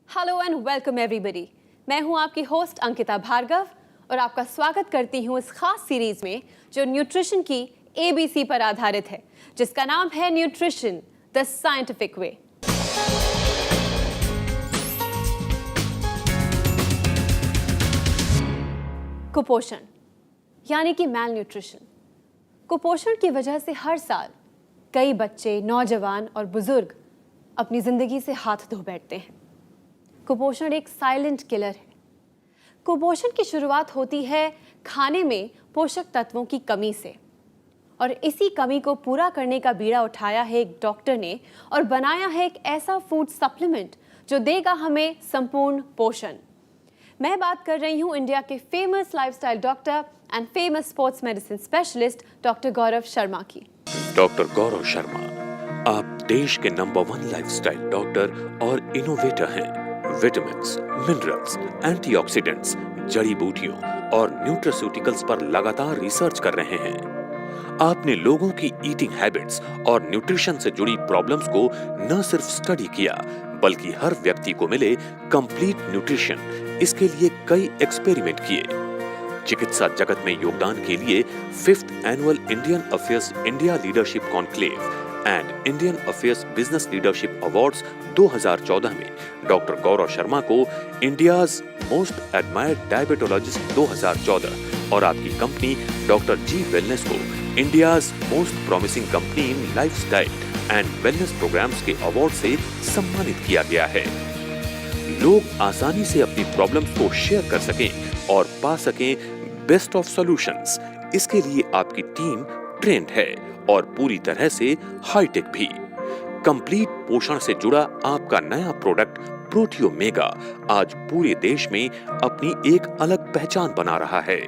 Hello and welcome everybody. मैं हूं आपकी होस्ट अंकिता भार्गव और आपका स्वागत करती हूं इस खास सीरीज में जो न्यूट्रिशन की एबीसी पर आधारित है, जिसका नाम है न्यूट्रिशन द साइंटिफिक वे। कुपोषण यानी कि मैल न्यूट्रिशन। कुपोषण की वजह से हर साल कई बच्चे, नौजवान और बुजुर्ग अपनी जिंदगी से हाथ धो बैठते हैं। कुपोषण एक साइलेंट किलर है। कुपोषण की शुरुआत होती है खाने में पोषक तत्वों की कमी से, और इसी कमी को पूरा करने का बीड़ा उठाया है एक डॉक्टर ने और बनाया है एक ऐसा फूड सप्लीमेंट जो देगा हमें संपूर्ण पोषण। मैं बात कर रही हूं इंडिया के famous lifestyle doctor and famous sports medicine specialist doctor Gaurav Sharma की। डॉक्टर गौरव शर्मा, आप देश के नंबर 1 लाइफस्टाइल डॉक्टर और इनोवेटर हैं। विटामिन्स, मिनरल्स, एंटीऑक्सीडेंट्स, जड़ी बूटियों और न्यूट्रास्यूटिकल्स पर लगातार रिसर्च कर रहे हैं। आपने लोगों की ईटिंग हैबिट्स और न्यूट्रिशन से जुड़ी प्रॉब्लम्स को न सिर्फ स्टडी किया, बल्कि हर व्यक्ति को मिले कंप्लीट न्यूट्रिशन, इसके लिए कई एक्सपेरिमेंट किए। चिकित्सा जगत में योगदान के लिए 5th annual Indian affairs India leadership conclave and Indian affairs business leadership awards 2014 में डॉक्टर गौरव शर्मा को इंडियाज मोस्ट एडमायर्ड डायबिटोलॉजिस्ट 2014 और आपकी कंपनी डॉक्टर जी वेलनेस को India's most promising company in lifestyle and wellness programmes के award से सम्मानित किया गया है। लोग आसानी से अपनी प्रॉब्लम्स को शेयर कर सकें और पा सकें बेस्ट ऑफ सॉल्यूशंस, इसके लिए आपकी टीम ट्रेंड है और पूरी तरह से हाईटेक भी। कंप्लीट पोषण से जुड़ा आपका नया प्रोडक्ट प्रोटियो मेगा आज पूरे देश में अपनी एक अलग पहचान बना रहा है।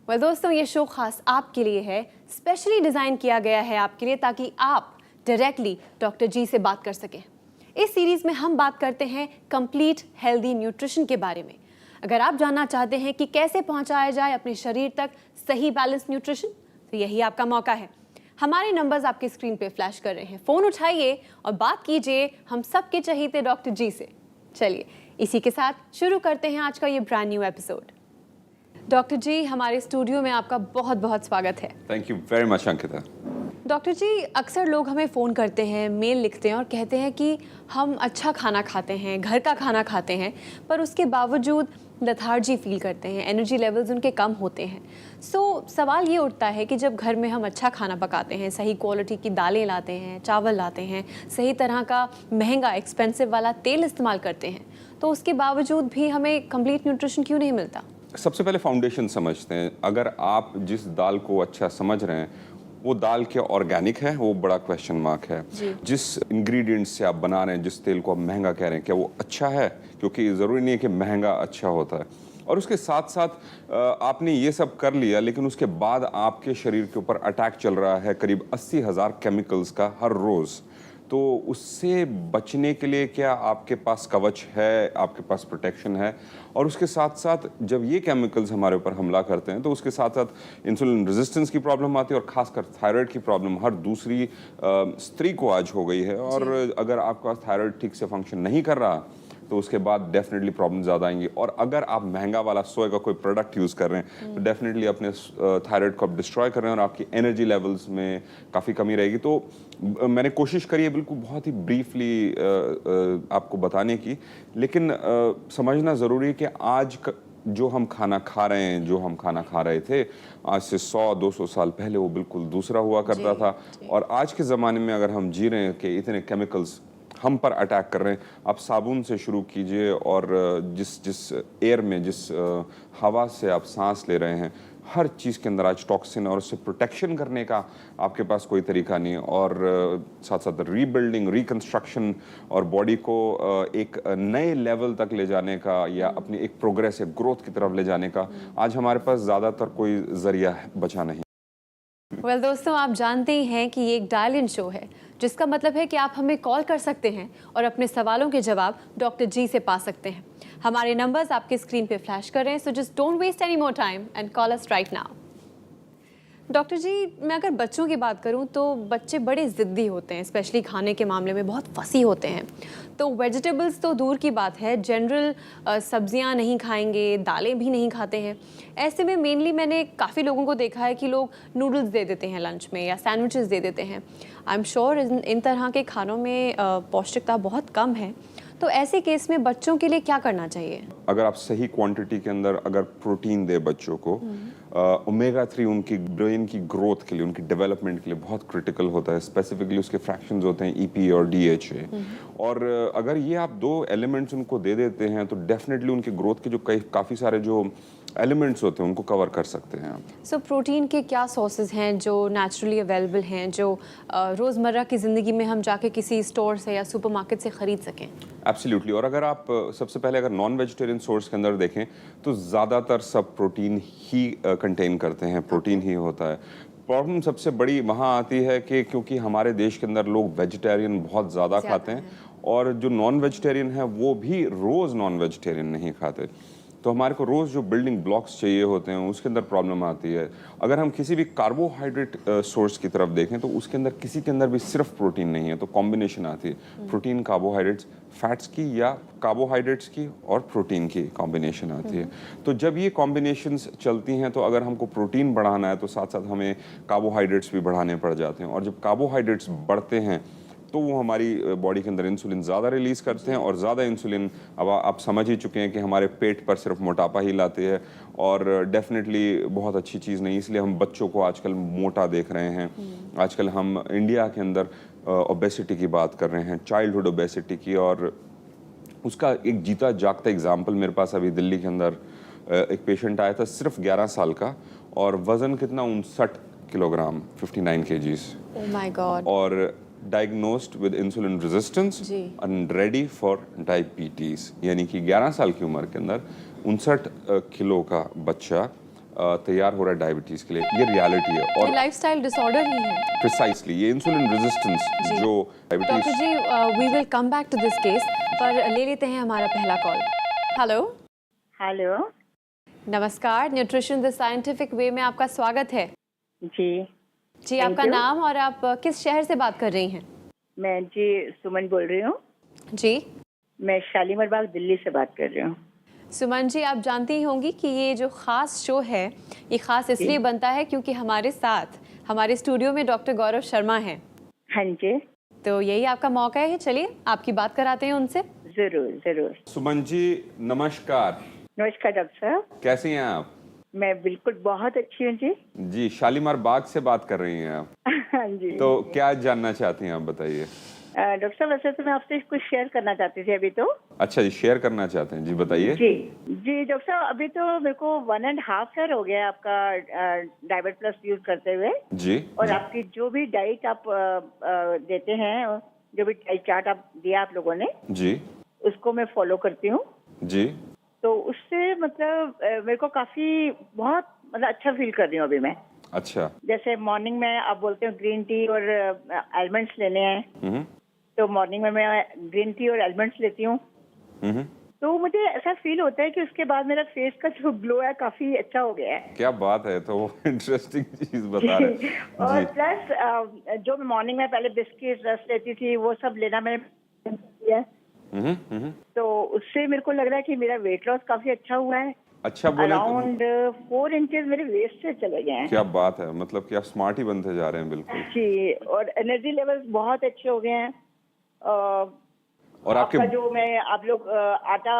दोस्तों, ये शो खास आपके लिए है, स्पेशली डिजाइन किया गया है आपके लिए ताकि आप डायरेक्टली डॉक्टर जी से बात कर सकें। इस सीरीज में हम बात करते हैं कंप्लीट हेल्दी न्यूट्रिशन के बारे में। अगर आप जानना चाहते हैं कि कैसे पहुंचाया जाए अपने शरीर तक सही बैलेंस न्यूट्रिशन, तो यही आपका मौका है। हमारे नंबर्स आपकी स्क्रीन पे फ्लैश कर रहे हैं, फोन उठाइए और बात कीजिए हम सबके चहीते डॉक्टर जी से। चलिए इसी के साथ शुरू करते हैं आज का ये brand new episode. Doctor ji, हमारे स्टूडियो में आपका बहुत बहुत स्वागत है। Thank you very much Ankita. Doctor ji, अक्सर लोग हमें फ़ोन करते हैं, मेल लिखते हैं और कहते हैं कि हम अच्छा खाना खाते हैं, घर का खाना खाते हैं, पर उसके बावजूद लेथार्जी फील करते हैं, एनर्जी लेवल्स उनके कम होते हैं। सवाल ये उठता है कि जब घर में हम अच्छा खाना पकाते हैं, सही क्वालिटी की दालें लाते हैं, चावल लाते हैं, सही तरह का महंगा एक्सपेंसिव वाला तेल इस्तेमाल करते हैं, तो उसके बावजूद भी हमें कंप्लीट न्यूट्रिशन क्यों नहीं मिलता? सबसे पहले फाउंडेशन समझते हैं। अगर आप जिस दाल को अच्छा समझ रहे हैं वो दाल क्या ऑर्गेनिक है, वो बड़ा क्वेश्चन मार्क है। जिस इंग्रेडिएंट्स से आप बना रहे हैं, जिस तेल को आप महंगा कह रहे हैं, क्या वो अच्छा है? क्योंकि ज़रूरी नहीं है कि महंगा अच्छा होता है। और उसके साथ साथ आपने ये सब कर लिया, लेकिन उसके बाद आपके शरीर के ऊपर अटैक चल रहा है करीब 80,000 केमिकल्स का हर रोज़। तो उससे बचने के लिए क्या आपके पास कवच है, आपके पास प्रोटेक्शन है? और उसके साथ साथ जब ये केमिकल्स हमारे ऊपर हमला करते हैं तो उसके साथ साथ इंसुलिन रेजिस्टेंस की प्रॉब्लम आती है और खासकर थायराइड की प्रॉब्लम हर दूसरी स्त्री को आज हो गई है। और अगर आपके पास थायराइड ठीक से फंक्शन नहीं कर रहा तो उसके बाद डेफिनेटली प्रॉब्लम ज़्यादा आएंगी। और अगर आप महंगा वाला सोया का कोई प्रोडक्ट यूज़ कर रहे हैं तो डेफिनेटली अपने थायराइड को आप डिस्ट्रॉय कर रहे हैं और आपकी एनर्जी लेवल्स में काफ़ी कमी रहेगी। तो मैंने कोशिश करी है बिल्कुल बहुत ही ब्रीफली आपको बताने की, लेकिन समझना ज़रूरी है कि आज जो हम खाना खा रहे हैं, जो हम खाना खा रहे थे आज से 100-200 साल पहले, वो बिल्कुल दूसरा हुआ करता था। और आज के ज़माने में अगर हम जी रहे हैं कि इतने केमिकल्स हम पर अटैक कर रहे हैं, आप साबुन से शुरू कीजिए और जिस एयर में, जिस हवा से आप सांस ले रहे हैं, हर चीज़ के अंदर आज टॉक्सिन, और उससे प्रोटेक्शन करने का आपके पास कोई तरीका नहीं। और साथ साथ रीबिल्डिंग, रिकंस्ट्रक्शन और बॉडी को एक नए लेवल तक ले जाने का या अपनी एक प्रोग्रेसिव ग्रोथ की तरफ ले जाने का आज हमारे पास ज़्यादातर कोई जरिया बचा नहीं। दोस्तों, आप जानते ही हैं कि ये एक डायल इन शो है, जिसका मतलब है कि आप हमें कॉल कर सकते हैं और अपने सवालों के जवाब डॉक्टर जी से पा सकते हैं। हमारे नंबर्स आपके स्क्रीन पे फ्लैश कर रहे हैं, so just don't waste any more time and call us right now. Doctor ji, मैं अगर बच्चों की बात करूं तो बच्चे बड़े ज़िद्दी होते हैं, स्पेशली खाने के मामले में बहुत फसी होते हैं। तो वेजिटेबल्स तो दूर की बात है, जनरल सब्जियां नहीं खाएंगे, दालें भी नहीं खाते हैं। ऐसे में मेनली मैंने काफ़ी लोगों को देखा है कि लोग नूडल्स दे देते हैं लंच में या सैंडविचेस दे देते हैं। आई एम श्योर इन तरह के खानों में पौष्टिकता बहुत कम है। तो ऐसे केस में बच्चों के लिए क्या करना चाहिए? अगर आप सही क्वांटिटी के अंदर अगर प्रोटीन दे बच्चों को, ओमेगा 3 उनकी ब्रेन की ग्रोथ के लिए, उनकी डेवलपमेंट के लिए बहुत क्रिटिकल होता है। स्पेसिफिकली उसके फ्रैक्शंस होते हैं ईपी और डीएचए। और अगर ये आप दो एलिमेंट्स उनको दे देते हैं तो डेफिनेटली उनकी ग्रोथ के जो काफ़ी सारे जो एलिमेंट्स होते हैं उनको कवर कर सकते हैं आप। सो प्रोटीन के क्या सोर्सेज हैं जो नेचुरली अवेलेबल हैं, जो रोज़मर्रा की ज़िंदगी में हम जाके किसी स्टोर से या सुपरमार्केट से ख़रीद सकें? एब्सोल्युटली। और अगर आप सबसे पहले अगर नॉन वेजिटेरियन सोर्स के अंदर देखें तो ज़्यादातर सब प्रोटीन ही कंटेन करते हैं, प्रोटीन ही होता है। प्रॉब्लम सबसे बड़ी वहाँ आती है कि क्योंकि हमारे देश के अंदर लोग वेजिटेरियन बहुत ज़्यादा खाते हैं और जो नॉन वेजिटेरियन है वो भी रोज़ नॉन वेजिटेरियन नहीं खाते। तो हमारे को रोज़ जो बिल्डिंग ब्लॉक्स चाहिए होते हैं उसके अंदर प्रॉब्लम आती है। अगर हम किसी भी कार्बोहाइड्रेट सोर्स की तरफ देखें तो उसके अंदर किसी के अंदर भी सिर्फ प्रोटीन नहीं है, तो कॉम्बिनेशन आती है प्रोटीन, कार्बोहाइड्रेट्स, फैट्स की या कार्बोहाइड्रेट्स की और प्रोटीन की कॉम्बिनेशन आती है। तो जब ये कॉम्बिनेशंस चलती हैं तो अगर हमको प्रोटीन बढ़ाना है तो साथ साथ हमें कार्बोहाइड्रेट्स भी बढ़ाने पड़ जाते हैं। और जब कार्बोहाइड्रेट्स बढ़ते हैं तो वो हमारी बॉडी के अंदर इंसुलिन ज़्यादा रिलीज़ करते हैं और ज़्यादा इंसुलिन अब आप समझ ही चुके हैं कि हमारे पेट पर सिर्फ मोटापा ही लाते हैं और डेफिनेटली बहुत अच्छी चीज़ नहीं। इसलिए हम बच्चों को आजकल मोटा देख रहे हैं। आजकल हम इंडिया के अंदर ओबेसिटी की बात कर रहे हैं, चाइल्डहुड ओबेसिटी की, और उसका एक जीता जागता एग्जाम्पल मेरे पास अभी दिल्ली के अंदर एक पेशेंट आया था, सिर्फ 11 साल का, और वज़न कितना 59 kilogram, 59 kgs। Oh my God. और diagnosed with insulin resistance and ready for diabetes. यानी कि 11 साल की उम्र के अंदर 59 किलो का बच्चा तैयार हो रहा है डायबिटीज के लिए। ये रियलिटी है और लाइफस्टाइल डिसऑर्डर ही है। प्रिसाइसली ये इंसुलिन रेजिस्टेंस जो डॉक्टर डायबिटीज। जी, we will come back to this case, पर ले लेते हैं हमारा पहला कॉल। हेलो। हेलो। नमस्कार, न्यूट्रिशन द साइंटिफिक वे में आपका स्वागत है। जी जी, आपका नाम और आप किस शहर से बात कर रही हैं? मैं जी सुमन बोल रही हूँ। जी, मैं शालीमार बाग दिल्ली से बात कर रही हूँ। सुमन जी, आप जानती ही होंगी कि ये जो ख़ास शो है ये ख़ास इसलिए बनता है क्योंकि हमारे साथ हमारे स्टूडियो में डॉक्टर गौरव शर्मा हैं। हाँ जी, तो यही आपका मौका है, चलिए आपकी बात कराते हैं उनसे। जरूर जरूर। सुमन जी नमस्कार। नमस्कार डॉक्टर साहब। कैसी हैं आप? मैं बिल्कुल बहुत अच्छी हूँ जी। जी, शालीमार बाग से बात कर रही हैं आप। हाँ जी। तो क्या जानना चाहती हैं आप, बताइए। डॉक्टर साहब वैसे तो मैं आपसे कुछ शेयर करना चाहती थी अभी तो। अच्छा जी, शेयर करना चाहते हैं, जी बताइए। जी जी डॉक्टर साहब, अभी तो मेरे को 1.5 ईयर हो गया आपका डायबेट प्लस यूज करते हुए। जी। और आपकी जो भी डाइट आप देते हैं, जो भी डाइट चार्ट आप दिया आप लोगों ने, जी उसको मैं फॉलो करती हूँ। जी। तो उससे मतलब मेरे को काफी बहुत मतलब अच्छा फील कर रही हूँ अभी मैं। अच्छा। जैसे मॉर्निंग में आप बोलते हो ग्रीन टी और आलमंड्स लेने हैं, तो मॉर्निंग में मैं ग्रीन टी और आलमंड्स लेती हूँ। तो मुझे ऐसा फील होता है कि उसके बाद मेरा फेस का जो ग्लो है काफी अच्छा हो गया है। क्या बात है, तो इंटरेस्टिंग चीज बता रहे हैं। और जी। प्लस जो मॉर्निंग में पहले बिस्किट रस लेती थी वो सब लेना मैंने किया है। तो उससे मेरे को लग रहा है कि मेरा वेट लॉस काफी अच्छा हुआ है। अच्छा बोले तो अराउंड 4 इंचेस मेरे वेस्ट से चले गए हैं। क्या बात है, मतलब कि आप स्मार्ट ही बनते जा रहे हैं बिल्कुल। जी, और एनर्जी लेवल्स बहुत अच्छे हो गए हैं। और आपके आपका जो मैं आप लोग आटा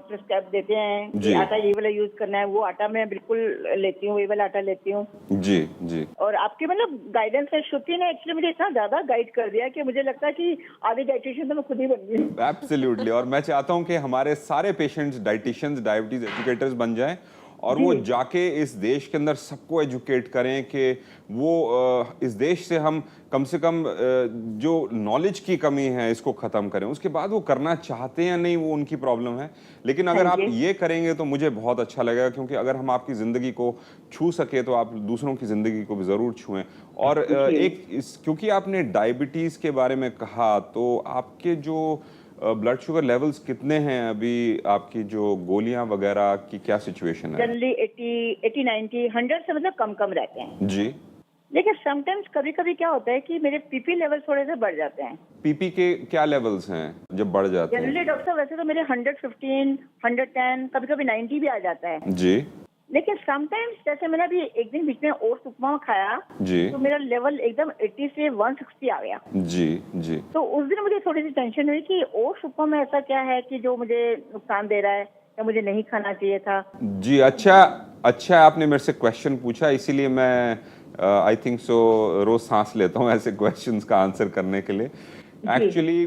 प्रिस्क्राइब देते हैं जी। कि आटा ये वाला यूज करना है, वो आटा मैं बिल्कुल लेती हूँ, ये वाला आटा लेती हूँ। जी जी। और आपके मतलब गाइडेंस है, श्रुति ने एक्चुअली मुझे इतना ज्यादा गाइड कर दिया कि मुझे लगता है कि आधी डाइटिशियन तो मैं खुद ही बन गई हूँ। एब्सोल्युटली। और मैं चाहता हूं कि हमारे सारे पेशेंट्स डाइटिशियंस, डायबिटीज एजुकेटर्स बन जाएं और वो जाके इस देश के अंदर सबको एजुकेट करें कि वो इस देश से हम कम से कम जो नॉलेज की कमी है इसको ख़त्म करें। उसके बाद वो करना चाहते हैं या नहीं वो उनकी प्रॉब्लम है, लेकिन अगर आप ये करेंगे तो मुझे बहुत अच्छा लगेगा, क्योंकि अगर हम आपकी ज़िंदगी को छू सके तो आप दूसरों की ज़िंदगी को भी ज़रूर छुएं। और क्योंकि आपने डायबिटीज़ के बारे में कहा, तो आपके जो ब्लड शुगर लेवल्स कितने हैं अभी? आपकी जो गोलियां वगैरह की क्या सिचुएशन है? जनरली 80, 90, 100 से मतलब कम कम रहते हैं। जी। लेकिन समटाइम्स कभी कभी क्या होता है कि मेरे पीपी लेवल थोड़े से बढ़ जाते हैं। पीपी के क्या लेवल्स हैं जब बढ़ जाते जनरली हैं? डॉक्टर साहब वैसे तो मेरे 115, 110, कभी कभी 90 भी आ जाता है। जी लेकिन समटाइम्स जैसे मैंने अभी एक दिन बीच में ओट्स उपमा खाया जी तो मेरा लेवल एकदम 80 से 160 आ गया। जी जी। तो उस दिन मुझे थोड़ी सी टेंशन हुई कि ओट्स उपमा में ऐसा क्या है कि जो मुझे नुकसान दे रहा है या मुझे नहीं खाना चाहिए था। जी अच्छा आपने मेरे से क्वेश्चन पूछा, इसीलिए मैं आई थिंक सो रोज सांस लेता हूँ ऐसे क्वेश्चंस का आंसर करने के लिए। एक्चुअली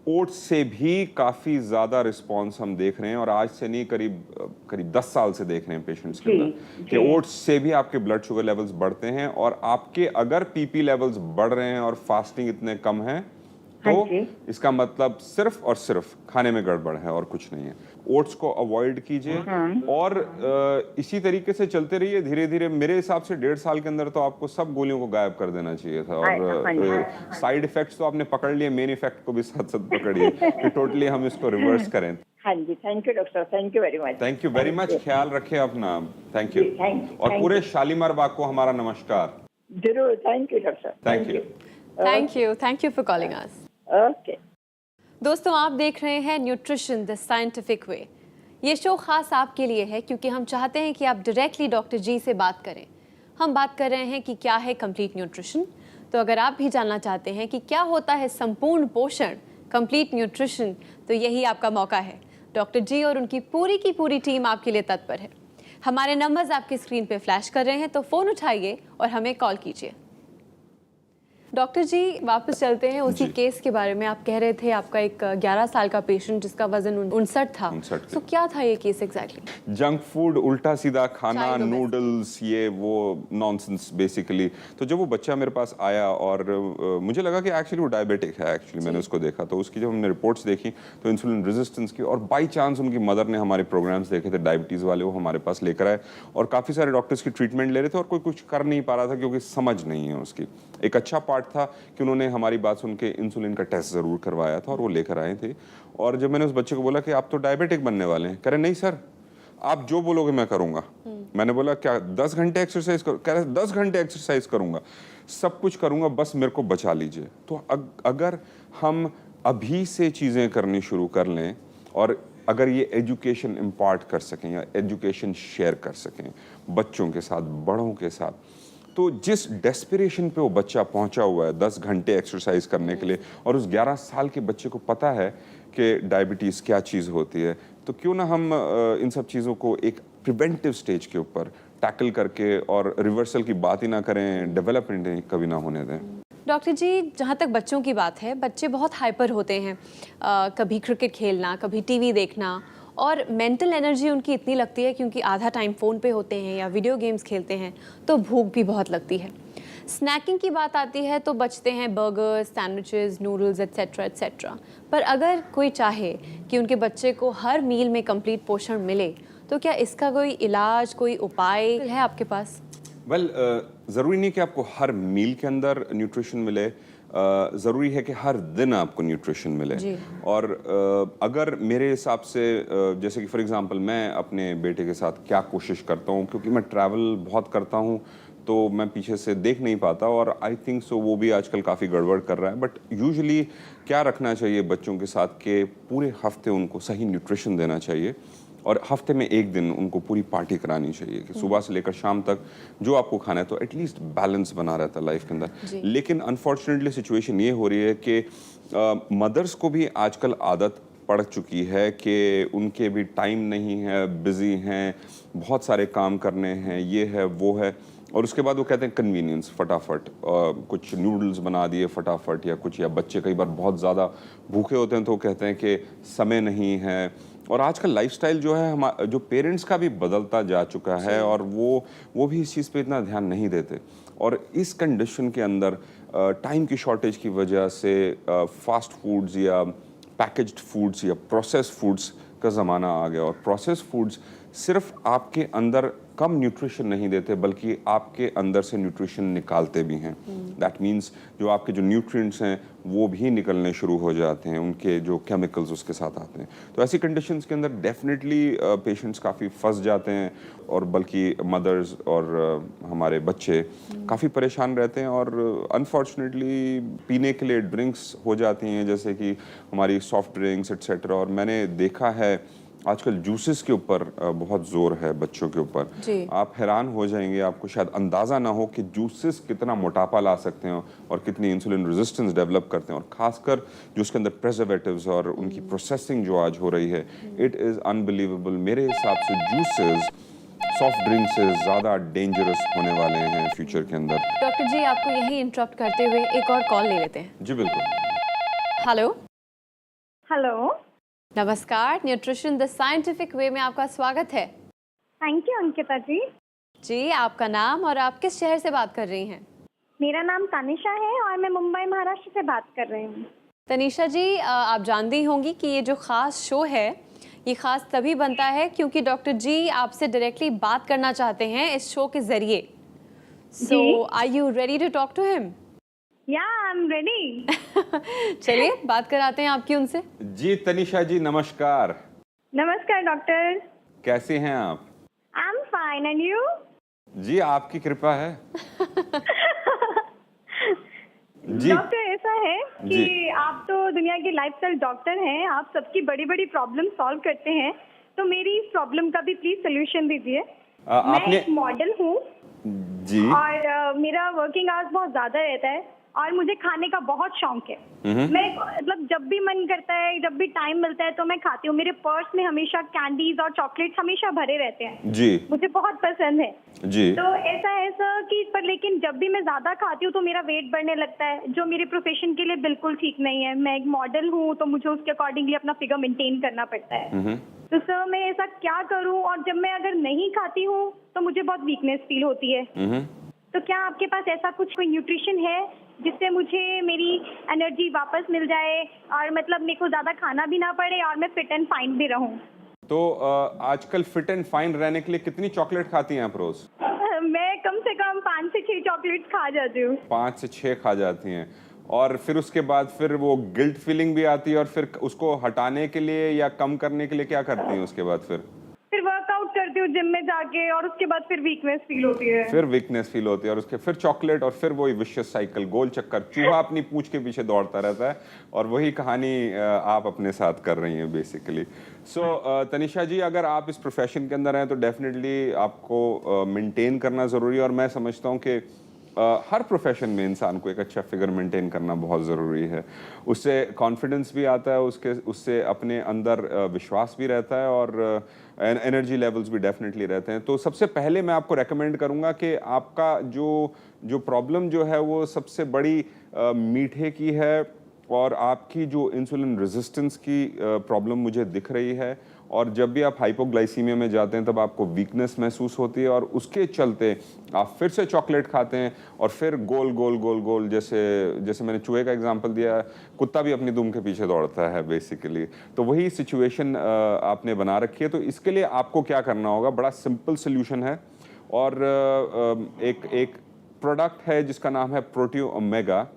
ओट्स से भी काफ़ी ज़्यादा रिस्पांस हम देख रहे हैं, और आज से नहीं करीब 10 साल से देख रहे हैं पेशेंट्स के अंदर कि ओट्स से भी आपके ब्लड शुगर लेवल्स बढ़ते हैं, और आपके अगर पीपी लेवल्स बढ़ रहे हैं और फास्टिंग इतने कम है तो इसका मतलब सिर्फ और सिर्फ खाने में गड़बड़ है और कुछ नहीं है। ओट्स को अवॉइड कीजिए और इसी तरीके से चलते रहिए धीरे धीरे। मेरे हिसाब से 1.5 साल के अंदर तो आपको सब गोलियों को गायब कर देना चाहिए था, और साइड इफेक्ट्स तो आपने पकड़ लिए, मेन इफेक्ट को भी साथ साथ पकड़िए कि टोटली हम इसको रिवर्स करें। हाँ जी, thank you doctor, thank you very much. Thank you very much, ख्याल रखें अपना। थैंक यू, और पूरे शालीमार बाग को हमारा नमस्कार। जरूर, thank you doctor, thank you. Thank you for calling us. Okay दोस्तों, आप देख रहे हैं न्यूट्रिशन द साइंटिफिक वे। ये शो खास आपके लिए है क्योंकि हम चाहते हैं कि आप डायरेक्टली डॉक्टर जी से बात करें। हम बात कर रहे हैं कि क्या है कंप्लीट न्यूट्रिशन। तो अगर आप भी जानना चाहते हैं कि क्या होता है संपूर्ण पोषण, कंप्लीट न्यूट्रिशन, तो यही आपका मौका है। डॉक्टर जी और उनकी की पूरी टीम आपके लिए तत्पर है। हमारे नंबर्स आपकी स्क्रीन पे फ्लैश कर रहे हैं, तो फ़ोन उठाइए और हमें कॉल कीजिए। डॉक्टर जी, वापस चलते हैं उसी केस के बारे में। आप कह रहे थे आपका एक 11 साल का पेशेंट जिसका वजन 59 था। तो क्या था ये केस एग्जैक्टली? जंक फूड, उल्टा सीधा खाना, नूडल्स, ये वो नॉनसेंस बेसिकली। तो जब वो बच्चा मेरे पास आया और मुझे लगा कि एक्चुअली वो डायबिटिक है। एक्चुअली मैंने उसको देखा तो उसकी जब हमने रिपोर्ट्स देखी तो इंसुलिन रेजिस्टेंस की, और बाई चांस उनकी मदर ने हमारे प्रोग्राम्स देखे थे डायबिटीज़ वाले, वो हमारे पास लेकर आए और काफ़ी सारे डॉक्टर्स की ट्रीटमेंट ले रहे थे और कोई कुछ कर नहीं पा रहा था क्योंकि समझ नहीं है उसकी। एक अच्छा पार्ट था कि उन्होंने हमारी बात सुन के इंसुलिन का टेस्ट ज़रूर करवाया था और वो लेकर आए थे। और जब मैंने उस बच्चे को बोला कि आप तो डायबिटिक बनने वाले हैं, कह रहे नहीं सर, आप जो बोलोगे मैं करूँगा। मैंने बोला क्या 10 घंटे एक्सरसाइज करो? कह रहे 10 घंटे एक्सरसाइज करूँगा, सब कुछ करूँगा, बस मेरे को बचा लीजिए। तो अगर हम अभी से चीज़ें करनी शुरू कर लें और अगर ये एजुकेशन इम्पार्ट कर सकें या एजुकेशन शेयर कर सकें बच्चों के साथ, बड़ों के साथ, तो जिस डेस्पिरेशन पे वो बच्चा पहुंचा हुआ है 10 घंटे एक्सरसाइज करने के लिए, और उस 11 साल के बच्चे को पता है कि डायबिटीज़ क्या चीज़ होती है, तो क्यों ना हम इन सब चीज़ों को एक प्रिवेंटिव स्टेज के ऊपर टैकल करके और रिवर्सल की बात ही ना करें, डेवलपमेंट कभी ना होने दें। डॉक्टर जी, जहाँ तक बच्चों की बात है, बच्चे बहुत हाइपर होते हैं। कभी क्रिकेट खेलना, कभी टीवी देखना, और मेंटल एनर्जी उनकी इतनी लगती है क्योंकि आधा टाइम फ़ोन पे होते हैं या वीडियो गेम्स खेलते हैं, तो भूख भी बहुत लगती है। स्नैकिंग की बात आती है तो बचते हैं burgers, sandwiches, noodles etcetera etcetera. पर अगर कोई चाहे कि उनके बच्चे को हर मील में कंप्लीट पोषण मिले, तो क्या इसका कोई इलाज, कोई उपाय है आपके पास? ज़रूरी नहीं कि आपको हर मील के अंदर न्यूट्रिशन मिले, ज़रूरी है कि हर दिन आपको न्यूट्रिशन मिले। और अगर मेरे हिसाब से जैसे कि फॉर एग्जांपल मैं अपने बेटे के साथ क्या कोशिश करता हूँ, क्योंकि मैं ट्रैवल बहुत करता हूँ तो मैं पीछे से देख नहीं पाता, और आई थिंक सो वो भी आजकल काफ़ी गड़बड़ कर रहा है। बट यूजुअली क्या रखना चाहिए बच्चों के साथ कि पूरे हफ्ते उनको सही न्यूट्रिशन देना चाहिए, और हफ्ते में एक दिन उनको पूरी पार्टी करानी चाहिए कि सुबह से लेकर शाम तक जो आपको खाना है, तो एटलीस्ट बैलेंस बना रहता है लाइफ के अंदर। लेकिन अनफॉर्चुनेटली सिचुएशन ये हो रही है कि मदर्स को भी आजकल आदत पड़ चुकी है कि उनके भी टाइम नहीं है, बिजी हैं, बहुत सारे काम करने हैं, ये है वो है, और उसके बाद वो कहते हैं कन्वीनियंस, फटाफट कुछ नूडल्स बना दिए फटाफट या कुछ, या बच्चे कई बार बहुत ज़्यादा भूखे होते हैं तो वो कहते हैं कि समय नहीं है। और आजकल लाइफस्टाइल जो है हम जो पेरेंट्स का भी बदलता जा चुका है, और वो भी इस चीज़ पे इतना ध्यान नहीं देते। और इस कंडीशन के अंदर टाइम की शॉर्टेज की वजह से फास्ट फूड्स या पैकेज्ड फूड्स या प्रोसेस्ड फूड्स का ज़माना आ गया, और प्रोसेस्ड फूड्स सिर्फ आपके अंदर कम न्यूट्रिशन नहीं देते बल्कि आपके अंदर से न्यूट्रिशन निकालते भी हैं। दैट मीन्स जो आपके जो न्यूट्रिएंट्स हैं वो भी निकलने शुरू हो जाते हैं, उनके जो केमिकल्स उसके साथ आते हैं। तो ऐसी कंडीशंस के अंदर डेफिनेटली पेशेंट्स काफ़ी फंस जाते हैं और बल्कि मदर्स और हमारे बच्चे काफ़ी परेशान रहते हैं और अनफॉर्चुनेटली पीने के लिए ड्रिंक्स हो जाती हैं, जैसे कि हमारी सॉफ्ट ड्रिंक्स एट्सेट्रा। और मैंने देखा है आजकल जूसेस के ऊपर बहुत जोर है बच्चों के ऊपर। आप हैरान हो जाएंगे, आपको शायद अंदाज़ा ना हो कि जूसेस कितना मोटापा ला सकते हैं और कितनी इंसुलिन रेजिस्टेंस डेवलप करते हैं। और खासकर जो उसके अंदर प्रिजर्वेटिव्स और उनकी प्रोसेसिंग जो आज हो रही है, इट इज़ अनबिलीवेबल। मेरे हिसाब से जूसेस सॉफ्ट ड्रिंक से ज़्यादा डेंजरस होने वाले हैं फ्यूचर के अंदर। डॉक्टर जी, आपको यही इंटरप्ट करते हुए एक और कॉल ले लेते हैं। जी बिल्कुल। हेलो। हेलो, नमस्कार, न्यूट्रिशन द साइंटिफिक वे में आपका स्वागत है। थैंक यू अंकिता जी। जी, आपका नाम और आप किस शहर से बात कर रही हैं? मेरा नाम तानिशा है और मैं मुंबई महाराष्ट्र से बात कर रही हूँ। तनीषा जी, आप जानती होंगी कि ये जो ख़ास शो है ये ख़ास तभी बनता है क्योंकि डॉक्टर जी आपसे डायरेक्टली बात करना चाहते हैं इस शो के ज़रिए। So are you ready to talk to him? या आई एम रेडी। चलिए बात कराते हैं आपकी उनसे। जी तनिषा जी नमस्कार। नमस्कार डॉक्टर। कैसे हैं आप? I am fine and you? जी आपकी कृपा है। जी डॉक्टर, ऐसा है जी। कि आप तो दुनिया के लाइफस्टाइल डॉक्टर हैं, आप सबकी बड़ी बड़ी प्रॉब्लम सॉल्व करते हैं, तो मेरी इस प्रॉब्लम का भी प्लीज सोल्यूशन दीजिए। मैं आपने एक मॉडल हूँ जी और मेरा वर्किंग आवर्स बहुत ज्यादा रहता है और मुझे खाने का बहुत शौक है। मैं मतलब जब भी मन करता है, जब भी टाइम मिलता है तो मैं खाती हूँ। मेरे पर्स में हमेशा कैंडीज और चॉकलेट्स हमेशा भरे रहते हैं। जी मुझे बहुत पसंद है। जी तो ऐसा है सर कि पर लेकिन जब भी मैं ज्यादा खाती हूँ तो मेरा वेट बढ़ने लगता है, जो मेरे प्रोफेशन के लिए बिल्कुल ठीक नहीं है। मैं एक मॉडल हूँ तो मुझे उसके अकॉर्डिंगली अपना फिगर मेंटेन करना पड़ता है। तो सर मैं ऐसा क्या करूँ? और जब मैं अगर नहीं खाती हूँ तो मुझे बहुत वीकनेस फील होती है। तो क्या आपके पास ऐसा कुछ कोई न्यूट्रिशन है जिससे मुझे मेरी एनर्जी वापस मिल जाए और मतलब मेरे को ज्यादा खाना भी ना पड़े और मैं फिट एंड फाइन भी रहूं? तो आजकल फिट एंड फाइन रहने के लिए कितनी चॉकलेट खाती हैं आप रोज? मैं कम से कम 5 से 6 चॉकलेट्स खा जाती हूँ। 5 से 6 खा जाती हैं और फिर उसके बाद फिर वो गिल्ट फीलिंग भी आती है और फिर उसको हटाने के लिए या कम करने के लिए क्या करती हैं उसके बाद? फिर वर्कआउट करती हूँ जिम में जाके और उसके बाद फिर वीकनेस फील होती है। फिर वीकनेस फील होती है और उसके फिर चॉकलेट और फिर वही विशियस साइकिल, गोल चक्कर, चूहा अपनी पूंछ के पीछे दौड़ता रहता है और वही कहानी आप अपने साथ कर रही हैं बेसिकली। सो तनिषा जी, अगर आप इस प्रोफेशन के अंदर हैं तो डेफिनेटली आपको मेंटेन करना ज़रूरी है और मैं समझता हूँ कि हर प्रोफेशन में इंसान को एक अच्छा फिगर मेंटेन करना बहुत ज़रूरी है। उससे कॉन्फिडेंस भी आता है, उससे अपने अंदर विश्वास भी रहता है और एनर्जी लेवल्स भी डेफिनेटली रहते हैं। तो सबसे पहले मैं आपको रेकमेंड करूंगा कि आपका जो प्रॉब्लम जो है वो सबसे बड़ी मीठे की है और आपकी जो इंसुलिन रेजिस्टेंस की प्रॉब्लम मुझे दिख रही है। और जब भी आप हाइपोग्लाइसीमिया में जाते हैं तब आपको वीकनेस महसूस होती है और उसके चलते आप फिर से चॉकलेट खाते हैं और फिर गोल गोल गोल गोल, जैसे मैंने चूहे का एग्जांपल दिया, कुत्ता भी अपनी दुम के पीछे दौड़ता है बेसिकली। तो वही सिचुएशन आपने बना रखी है। तो इसके लिए आपको क्या करना होगा? बड़ा सिंपल सोल्यूशन है और एक प्रोडक्ट है जिसका नाम है प्रोटियो ओमेगा,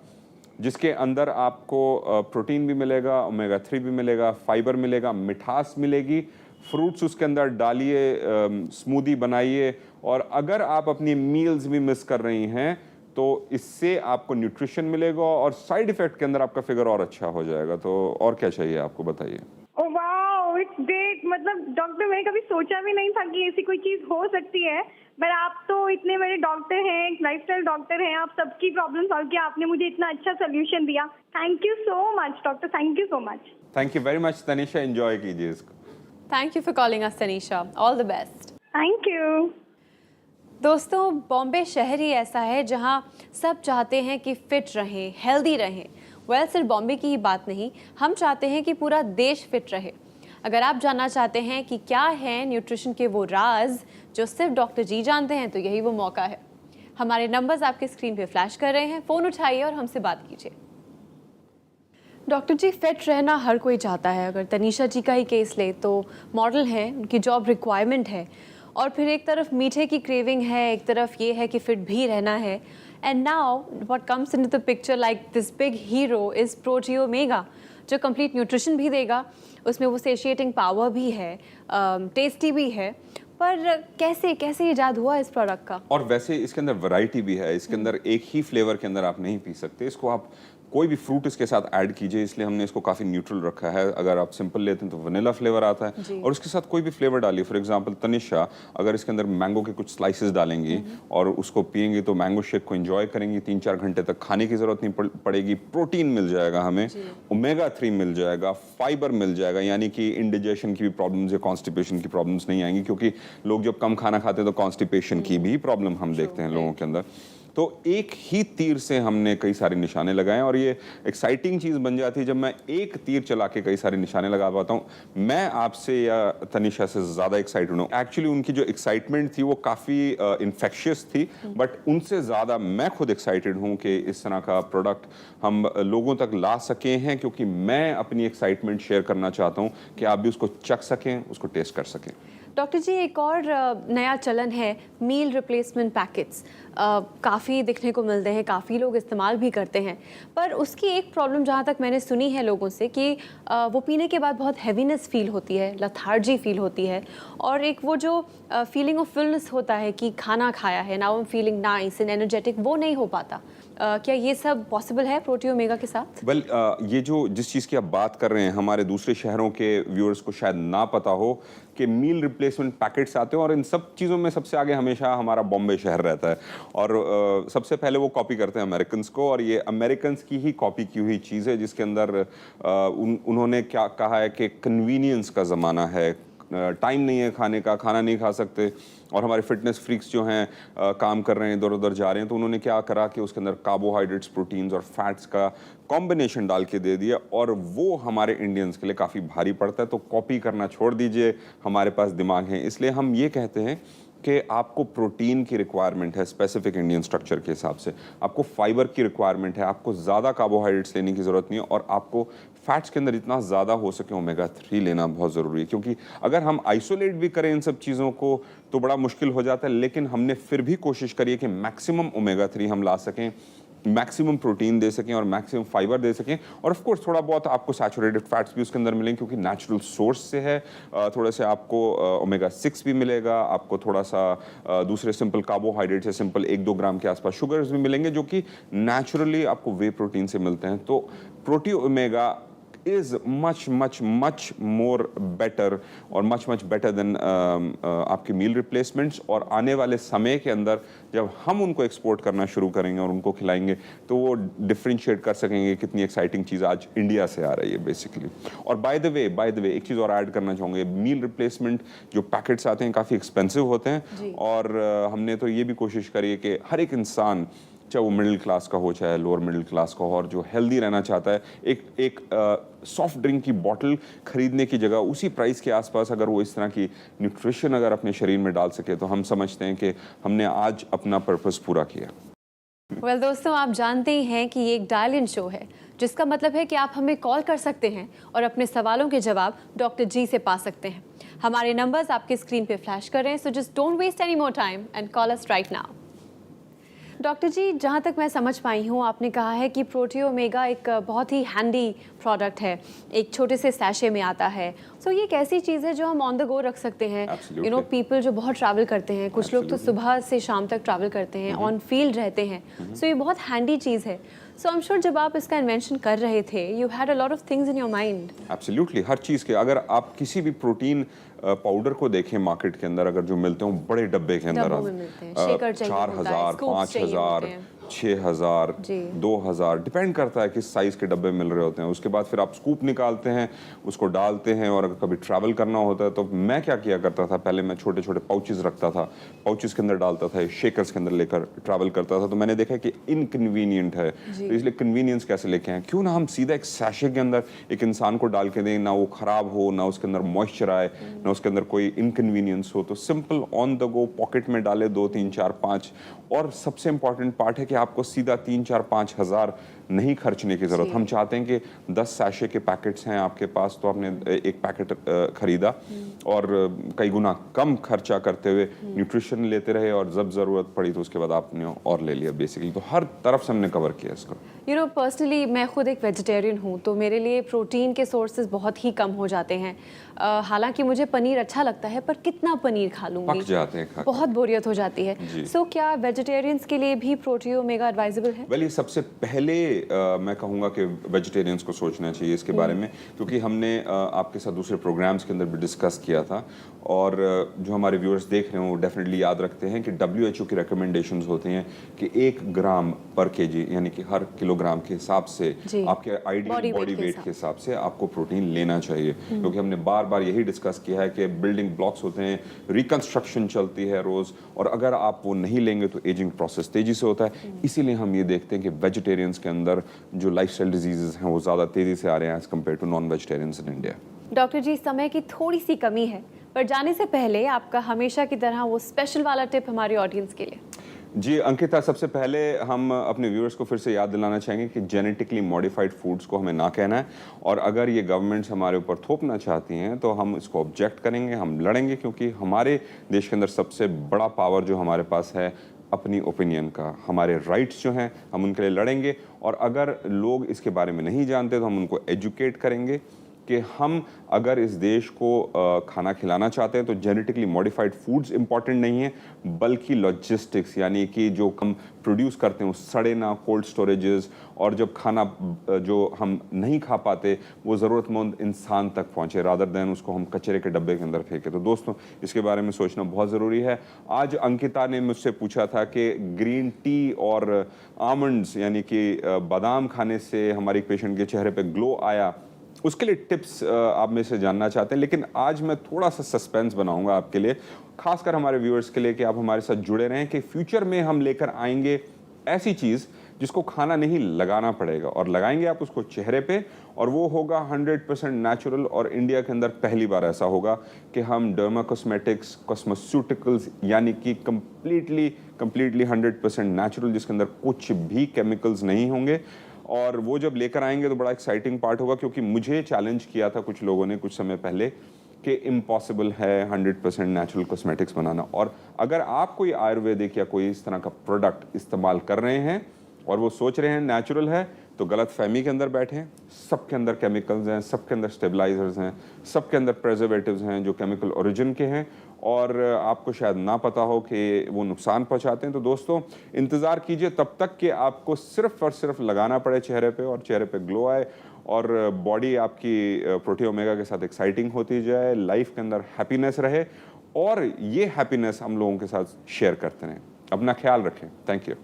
जिसके अंदर आपको प्रोटीन भी मिलेगा, ओमेगा 3 भी मिलेगा, फाइबर मिलेगा, मिठास मिलेगी, फ्रूट्स उसके अंदर डालिए, स्मूदी बनाइए। और अगर आप अपनी मील्स भी मिस कर रही हैं तो इससे आपको न्यूट्रिशन मिलेगा और साइड इफेक्ट के अंदर आपका फिगर और अच्छा हो जाएगा। तो और क्या चाहिए आपको, बताइए। Oh wow, it's great. मतलब डॉक्टर, मैंने कभी सोचा भी नहीं था कि ऐसी कोई चीज हो सकती है, पर आप तो इतने बड़े डॉक्टर हैं, लाइफस्टाइल डॉक्टर हैं, आप सबकी प्रॉब्लम सॉल्व किया, आपने मुझे इतना अच्छा सोल्यूशन दिया। Thank you so much doctor, thank you so much. Thank you very much Tanisha, enjoy कीजिए इसको। Thank you for calling us Tanisha, all the best. Thank you. दोस्तों, बॉम्बे शहर ही ऐसा है जहां सब चाहते हैं कि फिट रहें, हेल्दी रहें। वेल, सिर्फ बॉम्बे की ही बात नहीं, हम चाहते हैं कि पूरा देश फिट रहे। अगर आप जानना चाहते हैं कि क्या है न्यूट्रिशन के वो राज जो सिर्फ डॉक्टर जी जानते हैं, तो यही वो मौका है। हमारे नंबर्स आपके स्क्रीन पे फ्लैश कर रहे हैं, फ़ोन उठाइए और हमसे बात कीजिए। डॉक्टर जी, फिट रहना हर कोई चाहता है। अगर तनीषा जी का ही केस ले तो मॉडल हैं, उनकी जॉब रिक्वायरमेंट है और फिर एक तरफ मीठे की क्रेविंग है, एक तरफ ये है कि फिट भी रहना है। And now what comes into the picture like this big hero is Proti Omega, जो कंप्लीट न्यूट्रिशन भी देगा, उसमें वो सेशिएटिंग पावर भी है, टेस्टी भी है। पर कैसे ईजाद हुआ इस प्रोडक्ट का? और वैसे इसके अंदर वैरायटी भी है, इसके अंदर एक ही फ्लेवर के अंदर आप नहीं पी सकते, इसको आप कोई भी फ्रूट इसके साथ ऐड कीजिए, इसलिए हमने इसको काफ़ी न्यूट्रल रखा है। अगर आप सिंपल लेते हैं तो वनीला फ्लेवर आता है, और उसके साथ कोई भी फ्लेवर डालिए। फॉर एग्जांपल तनिषा अगर इसके अंदर मैंगो के कुछ स्लाइसेस डालेंगी और उसको पियेंगी तो मैंगो शेक को एंजॉय करेंगी, 3-4 घंटे तक खाने की ज़रूरत नहीं पड़ेगी। प्रोटीन मिल जाएगा हमें, ओमेगा 3 मिल जाएगा, फाइबर मिल जाएगा, यानी कि इंडिजेशन की भी प्रॉब्लम्स या कॉन्स्टिपेशन की प्रॉब्लम्स नहीं आएंगी, क्योंकि लोग जब कम खाना खाते हैं तो कॉन्स्टिपेशन की भी प्रॉब्लम हम देखते हैं लोगों के अंदर। तो एक ही तीर से हमने कई सारे निशाने लगाए, और ये एक्साइटिंग चीज़ बन जाती है जब मैं एक तीर चला के कई सारे निशाने लगा पाता हूँ। मैं आपसे या तनिषा से ज़्यादा एक्साइटेड हूँ। एक्चुअली उनकी जो एक्साइटमेंट थी वो काफ़ी इन्फेक्शियस थी, बट उनसे ज़्यादा मैं खुद एक्साइटेड हूँ कि इस तरह का प्रोडक्ट हम लोगों तक ला सके हैं, क्योंकि मैं अपनी एक्साइटमेंट शेयर करना चाहता हूँ कि आप भी उसको चख सकें, उसको टेस्ट कर सकें। डॉक्टर जी, एक और नया चलन है मील रिप्लेसमेंट पैकेट्स, काफ़ी दिखने को मिलते हैं, काफ़ी लोग इस्तेमाल भी करते हैं। पर उसकी एक प्रॉब्लम जहाँ तक मैंने सुनी है लोगों से कि वो पीने के बाद बहुत हैवीनेस फील होती है, लथार्जी फील होती है, और एक वो जो फीलिंग ऑफ फुलनेस होता है कि खाना खाया है, now I am feeling nice and energetic, वो नहीं हो पाता। क्या ये सब पॉसिबल है प्रोटी ओमेगा के साथ? वेल, ये जो जिस चीज़ की आप बात कर रहे हैं, हमारे दूसरे शहरों के व्यूअर्स को शायद ना पता हो कि मील रिप्लेसमेंट पैकेट्स आते हैं, और इन सब चीज़ों में सबसे आगे हमेशा हमारा बॉम्बे शहर रहता है, और सबसे पहले वो कॉपी करते हैं अमेरिकन्स को, और ये अमेरिकन्स की ही कॉपी की हुई चीज़ है, जिसके अंदर उन्होंने क्या कहा है कि कन्वीनियंस का ज़माना है, टाइम नहीं है खाने का, खाना नहीं खा सकते, और हमारे फिटनेस फ्रीक्स जो हैं काम कर रहे हैं, इधर उधर जा रहे हैं, तो उन्होंने क्या करा कि उसके अंदर कार्बोहाइड्रेट्स, प्रोटीन्स और फैट्स का कॉम्बिनेशन डाल के दे दिया, और वो हमारे इंडियंस के लिए काफ़ी भारी पड़ता है। तो कॉपी करना छोड़ दीजिए, हमारे पास दिमाग है, इसलिए हम ये कहते हैं कि आपको प्रोटीन की रिक्वायरमेंट है स्पेसिफिक इंडियन स्ट्रक्चर के हिसाब से, आपको फाइबर की रिक्वायरमेंट है, आपको ज़्यादा कार्बोहाइड्रेट्स लेने की ज़रूरत नहीं है, और आपको फैट्स के अंदर इतना ज़्यादा हो सके ओमेगा 3 लेना बहुत ज़रूरी है, क्योंकि अगर हम आइसोलेट भी करें इन सब चीज़ों को तो बड़ा मुश्किल हो जाता है। लेकिन हमने फिर भी कोशिश करी है कि मैक्सिमम ओमेगा 3 हम ला सकें, मैक्सिमम प्रोटीन दे सकें और मैक्सिमम फाइबर दे सकें, और ऑफ कोर्स थोड़ा बहुत आपको सैचुरेटेड फैट्स भी उसके अंदर मिलेंगे, क्योंकि नेचुरल सोर्स से है। थोड़ा से आपको ओमेगा 6 भी मिलेगा, आपको थोड़ा सा दूसरे सिंपल कार्बोहाइड्रेट से सिंपल 1-2 ग्राम के आसपास शुगर्स भी मिलेंगे, जो कि नेचुरली आपको वे प्रोटीन से मिलते हैं। तो Proti Omega is much more better और much better than आपके मील रिप्लेसमेंट्स, और आने वाले समय के अंदर जब हम उनको एक्सपोर्ट करना शुरू करेंगे और उनको खिलाएंगे तो वो डिफ्रेंशिएट कर सकेंगे कितनी एक्साइटिंग चीज़ आज इंडिया से आ रही है बेसिकली। और बाय द वे एक चीज़ और ऐड करना चाहूँगे, मील रिप्लेसमेंट जो पैकेट्स आते हैं काफ़ी एक्सपेंसिव होते हैं, और हमने तो ये भी कोशिश करी है कि हर एक इंसान, चाहे वो मिडिल क्लास का हो चाहे लोअर मिडिल क्लास का हो, और जो हेल्दी रहना चाहता है, एक सॉफ्ट ड्रिंक की बोतल खरीदने की जगह उसी प्राइस के आसपास अगर वो इस तरह की न्यूट्रिशन अगर अपने शरीर में डाल सके, तो हम समझते हैं कि हमने आज अपना पर्पस पूरा किया। वेल दोस्तों, आप जानते ही हैं कि ये एक डायल इन शो है, जिसका मतलब है कि आप हमें कॉल कर सकते हैं और अपने सवालों के जवाब डॉक्टर जी से पा सकते हैं। हमारे नंबर्स आपके स्क्रीन पे फ्लैश कर रहे हैं, so just don't waste any more time and call us right now. Doctor ji, जहाँ तक मैं समझ पाई हूँ, आपने कहा है कि प्रोटी ओमेगा एक बहुत ही हैंडी प्रोडक्ट है, एक छोटे से सैशे में आता है। सो ये एक ऐसी चीज़ है जो हम ऑन द गो रख सकते हैं। यू नो, पीपल जो बहुत ट्रैवल करते हैं, कुछ लोग तो सुबह से शाम तक ट्रैवल करते हैं, ऑन फील्ड रहते हैं, सो ये बहुत हैंडी चीज़ है। सो आई एम श्योर जब आप इसका इन्वेंशन कर रहे थे, you had a lot of things in your mind. Absolutely, हर चीज़ के, अगर आप किसी भी प्रोटीन पाउडर को देखें मार्केट के अंदर, अगर जो मिलते हैं बड़े डब्बे के अंदर 4,000, 5,000, 6,000, 2,000, डिपेंड करता है किस साइज़ के डब्बे मिल रहे होते हैं। उसके बाद फिर आप स्कूप निकालते हैं, उसको डालते हैं, और अगर कभी ट्रैवल करना होता है तो मैं क्या किया करता था, पहले मैं छोटे छोटे पाउचेस रखता था, पाउचेस के अंदर डालता था, शेकर्स के अंदर लेकर ट्रैवल करता था। तो मैंने देखा कि इनकन्वीनियंट है, तो इसलिए कन्वीनियंस कैसे लेके आए, क्यों ना हम सीधा एक सैशे के अंदर एक इंसान को डाल के दें, ना वो ख़राब हो, ना उसके अंदर मॉइस्चर आए, ना उसके अंदर कोई इनकन्वीनियंस हो। तो simple on the go pocket में डाले 2, 3, 4, 5, और सबसे इंपॉर्टेंट पार्ट है कि आपको सीधा 3, 4, 5 हज़ार नहीं खर्चने की ज़रूरत। हम चाहते हैं कि 10 सैशे के पैकेट्स हैं आपके पास, तो आपने एक पैकेट खरीदा और कई गुना कम खर्चा करते हुए न्यूट्रिशन लेते रहे, और जब ज़रूरत पड़ी तो उसके बाद आपने और ले लिया बेसिकली। तो हर तरफ से हमने कवर किया इसको। यू नो, पर्सनली मैं खुद एक वेजिटेरियन हूँ, तो मेरे लिए प्रोटीन के सोर्सेज बहुत ही कम हो जाते हैं। हालांकि मुझे पनीर अच्छा लगता है, पर कितना पनीर खा लूँगी, पक जाते हैं, बहुत बोरियत हो जाती है। सो क्या वेजिटेरियंस के लिए भी प्रोटीन ओमेगा एडवाइजेबल है? वेल, ये सबसे पहले मैं कहूँगा कि वेजिटेरियंस को सोचना चाहिए इसके बारे में, क्योंकि हमने आपके साथ दूसरे प्रोग्राम्स के अंदर भी डिस्कस किया था, और जो हमारे व्यूअर्स देख रहे हैं वो डेफिनेटली याद रखते हैं कि WHO की रिकमेंडेशंस होती हैं कि 1 ग्राम पर केजी, यानी कि हर किलोग्राम के हिसाब से आपके आइडियल बॉडी वेट के हिसाब से आपको प्रोटीन लेना चाहिए। क्योंकि हमने बार बार यही डिस्कस किया है कि बिल्डिंग ब्लॉक्स होते हैं, रिकंस्ट्रक्शन चलती है रोज़, और अगर आप वो नहीं लेंगे तो एजिंग प्रोसेस तेज़ी से होता है। इसीलिए हम ये देखते हैं कि वेजिटेरियंस के अंदर जो लाइफस्टाइल डिजीजेस हैं वो ज़्यादा तेज़ी से आ रहे हैं as compared to non vegetarians in India. Doctor ji, समय की थोड़ी सी कमी है, पर जाने से पहले आपका हमेशा की तरह वो स्पेशल वाला टिप हमारी ऑडियंस के लिए। जी अंकिता, सबसे पहले हम अपने व्यूअर्स को फिर से याद दिलाना चाहेंगे कि जेनेटिकली मॉडिफाइड फूड्स को हमें ना कहना है, और अगर ये गवर्नमेंट्स हमारे ऊपर थोपना चाहती हैं तो हम इसको ऑब्जेक्ट करेंगे, हम लड़ेंगे, क्योंकि हमारे देश के अंदर सबसे बड़ा पावर जो हमारे पास है अपनी ओपिनियन का, हमारे राइट्स जो हैं हम उनके लिए लड़ेंगे। और अगर लोग इसके बारे में नहीं जानते तो हम उनको एजुकेट करेंगे कि हम अगर इस देश को खाना खिलाना चाहते हैं तो जेनेटिकली मॉडिफाइड फूड्स इंपॉर्टेंट नहीं है, बल्कि लॉजिस्टिक्स, यानी कि जो हम प्रोड्यूस करते हैं वो सड़े ना, कोल्ड स्टोरेजेस, और जब खाना जो हम नहीं खा पाते वो ज़रूरतमंद इंसान तक पहुँचे, रादर दैन उसको हम कचरे के डब्बे के अंदर फेंके। तो दोस्तों, इसके बारे में सोचना बहुत ज़रूरी है। आज अंकिता ने मुझसे पूछा था कि ग्रीन टी और आमंड्स, यानी कि बादाम खाने से हमारे पेशेंट के चेहरे पर ग्लो आया, उसके लिए टिप्स आप में से जानना चाहते हैं। लेकिन आज मैं थोड़ा सा सस्पेंस बनाऊंगा आपके लिए, खासकर हमारे व्यूअर्स के लिए, कि आप हमारे साथ जुड़े रहें कि फ्यूचर में हम लेकर आएंगे ऐसी चीज़ जिसको खाना नहीं लगाना पड़ेगा, और लगाएंगे आप उसको चेहरे पे, और वो होगा 100% नेचुरल। और इंडिया के अंदर पहली बार ऐसा होगा कि हम डर्मा कॉस्मेटिक्स, कॉस्मेस्यूटिकल्स, यानी कि कम्प्लीटली 100% नेचुरल, जिसके अंदर कुछ भी केमिकल्स नहीं होंगे, और वो जब लेकर आएंगे तो बड़ा एक्साइटिंग पार्ट होगा। क्योंकि मुझे चैलेंज किया था कुछ लोगों ने कुछ समय पहले कि इम्पॉसिबल है 100% नेचुरल कॉस्मेटिक्स बनाना, और अगर आप कोई आयुर्वेदिक या कोई इस तरह का प्रोडक्ट इस्तेमाल कर रहे हैं और वो सोच रहे हैं नेचुरल है, तो गलत फहमी के अंदर बैठे हैं। सबके अंदर केमिकल्स हैं, सबके अंदर स्टेबलाइजर्स हैं, सबके अंदर प्रिजर्वेटिव्स हैं जो केमिकल ओरिजिन के हैं, और आपको शायद ना पता हो कि वो नुकसान पहुंचाते हैं। तो दोस्तों, इंतज़ार कीजिए तब तक कि आपको सिर्फ और सिर्फ लगाना पड़े चेहरे पे, और चेहरे पे ग्लो आए, और बॉडी आपकी प्रोटीन ओमेगा के साथ एक्साइटिंग होती जाए, लाइफ के अंदर हैप्पीनेस रहे, और ये हैप्पीनेस हम लोगों के साथ शेयर करते रहें। अपना ख्याल रखें। थैंक यू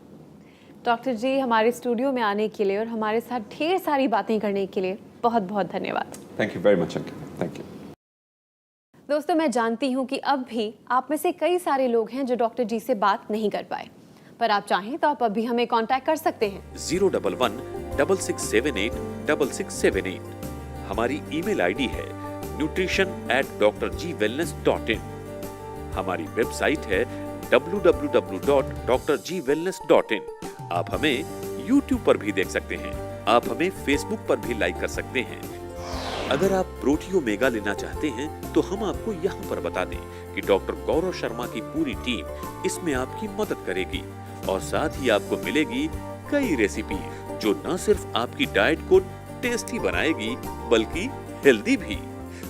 डॉक्टर जी, हमारे स्टूडियो में आने के लिए और हमारे साथ ढेर सारी बातें करने के लिए बहुत बहुत धन्यवाद। Thank you very much Ankita, thank you. दोस्तों, मैं जानती हूँ कि अब भी आप में से कई सारे लोग हैं जो डॉक्टर जी से बात नहीं कर पाए, पर आप चाहें तो आप अभी हमें कांटेक्ट कर सकते हैं 011-6678-6678। हमारी ईमेल आईडी है nutrition@drgwellness.in। हमारी वेबसाइट है www.drgwellness.in। आप हमें YouTube पर भी देख सकते हैं, आप हमें Facebook पर भी लाइक कर सकते हैं। अगर आप प्रोटीन ओमेगा लेना चाहते हैं तो हम आपको यहाँ पर बता दें कि डॉक्टर गौरव शर्मा की पूरी टीम इसमें आपकी मदद करेगी, और साथ ही आपको मिलेगी कई रेसिपी जो न सिर्फ आपकी डाइट को टेस्टी बनाएगी बल्कि हेल्दी भी।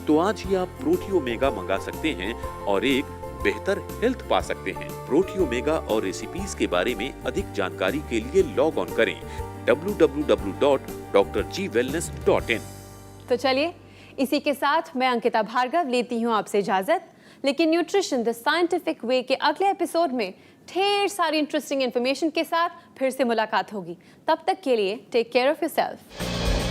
तो आज ही आप प्रोटीन ओमेगा मंगा सकते हैं और एक बेहतर हेल्थ पा सकते हैं। प्रोटीन ओमेगा और रेसिपीज के बारे में अधिक जानकारी के लिए लॉग ऑन करें www.drgwellness.in। तो चलिए, इसी के साथ मैं अंकिता भार्गव लेती हूँ आपसे इजाजत। लेकिन न्यूट्रिशन द साइंटिफिक वे के अगले एपिसोड में ढेर सारी इंटरेस्टिंग इन्फॉर्मेशन के साथ फिर से मुलाकात होगी। तब तक के लिए टेक केयर ऑफ योरसेल्फ।